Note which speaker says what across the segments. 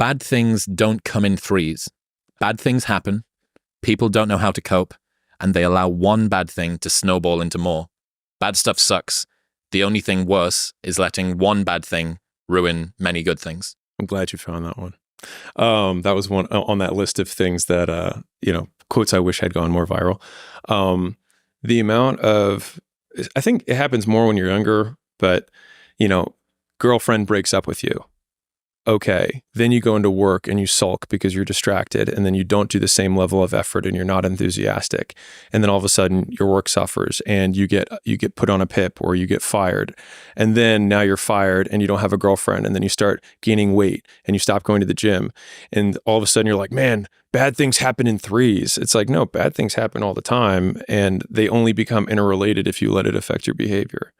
Speaker 1: bad things don't come in threes. Bad things happen. People don't know how to cope, and they allow one bad thing to snowball into more. Bad stuff sucks. The only thing worse is letting one bad thing ruin many good things.
Speaker 2: I'm glad you found that one. That was one on that list of things that, quotes I wish had gone more viral. The amount of, I think it happens more when you're younger, but, girlfriend breaks up with you. Okay. Then you go into work and you sulk because you're distracted, and then you don't do the same level of effort and you're not enthusiastic. And then all of a sudden your work suffers and you get put on a PIP or you get fired. And then now you're fired and you don't have a girlfriend, and then you start gaining weight and you stop going to the gym. And all of a sudden you're like, man, bad things happen in threes. It's like, no, bad things happen all the time, and they only become interrelated if you let it affect your behavior.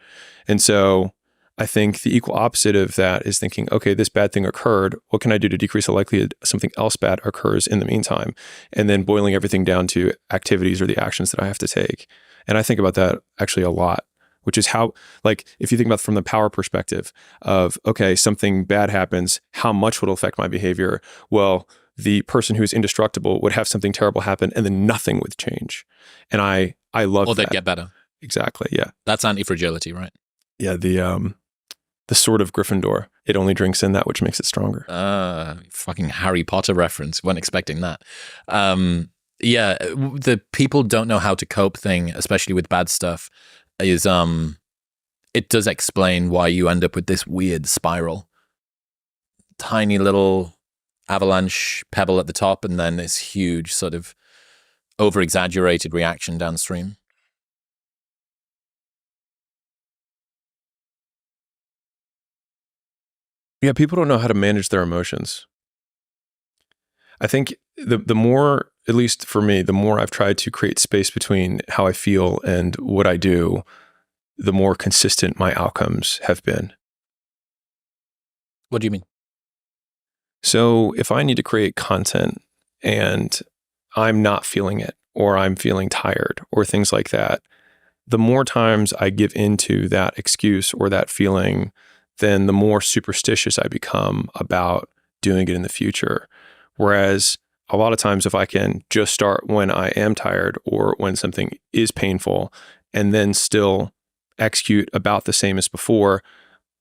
Speaker 2: And so I think the equal opposite of that is thinking, okay, this bad thing occurred. What can I do to decrease the likelihood something else bad occurs in the meantime? And then boiling everything down to activities or the actions that I have to take. And I think about that actually a lot, which is how, like, if you think about from the power perspective of, okay, something bad happens, how much would it affect my behavior? Well, the person who's indestructible would have something terrible happen and then nothing would change. And I love that.
Speaker 1: Or they'd get better.
Speaker 2: Exactly, yeah.
Speaker 1: That's anti-fragility, right?
Speaker 2: Yeah, the sword of Gryffindor. It only drinks in that which makes it stronger.
Speaker 1: Fucking Harry Potter reference. Wasn't expecting that. Yeah, the people don't know how to cope thing, especially with bad stuff, is it does explain why you end up with this weird spiral. Tiny little avalanche pebble at the top, and then this huge sort of over-exaggerated reaction downstream.
Speaker 2: Yeah, people don't know how to manage their emotions. I think the more, at least for me, the more I've tried to create space between how I feel and what I do, the more consistent my outcomes have been.
Speaker 1: What do you mean?
Speaker 2: So if I need to create content and I'm not feeling it, or I'm feeling tired, or things like that, the more times I give into that excuse or that feeling, then the more superstitious I become about doing it in the future. Whereas a lot of times if I can just start when I am tired or when something is painful and then still execute about the same as before,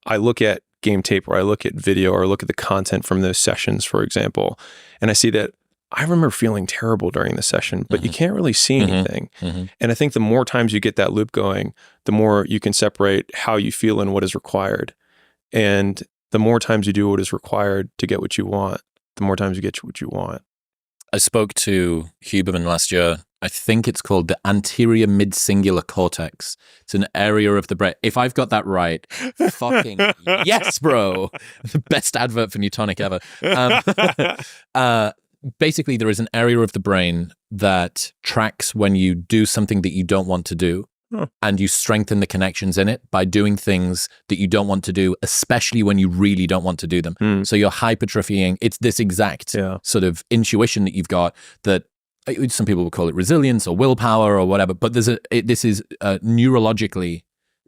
Speaker 2: I look at game tape or I look at video or look at the content from those sessions, for example, and I see that I remember feeling terrible during the session, but you can't really see anything. And I think the more times you get that loop going, the more you can separate how you feel and what is required. And the more times you do what is required to get what you want, the more times you get what you want.
Speaker 1: I spoke to Huberman last year. I think it's called the anterior mid-singular cortex. It's an area of the brain. If I've got that right, fucking yes, bro. The best advert for Newtonic ever. Basically, there is an area of the brain that tracks when you do something that you don't want to do. And you strengthen the connections in it by doing things that you don't want to do, especially when you really don't want to do them. So you're hypertrophying. It's this exact sort of intuition that you've got that some people will call it resilience or willpower or whatever. But this is neurologically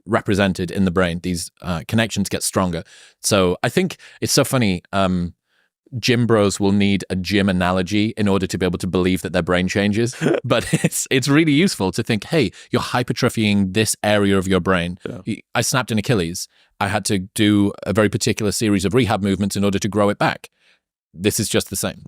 Speaker 1: represented in the brain. These connections get stronger. So I think it's so funny. Gym bros will need a gym analogy in order to be able to believe that their brain changes. But it's really useful to think, hey, you're hypertrophying this area of your brain. Yeah. I snapped an Achilles. I had to do a very particular series of rehab movements in order to grow it back. This is just the same.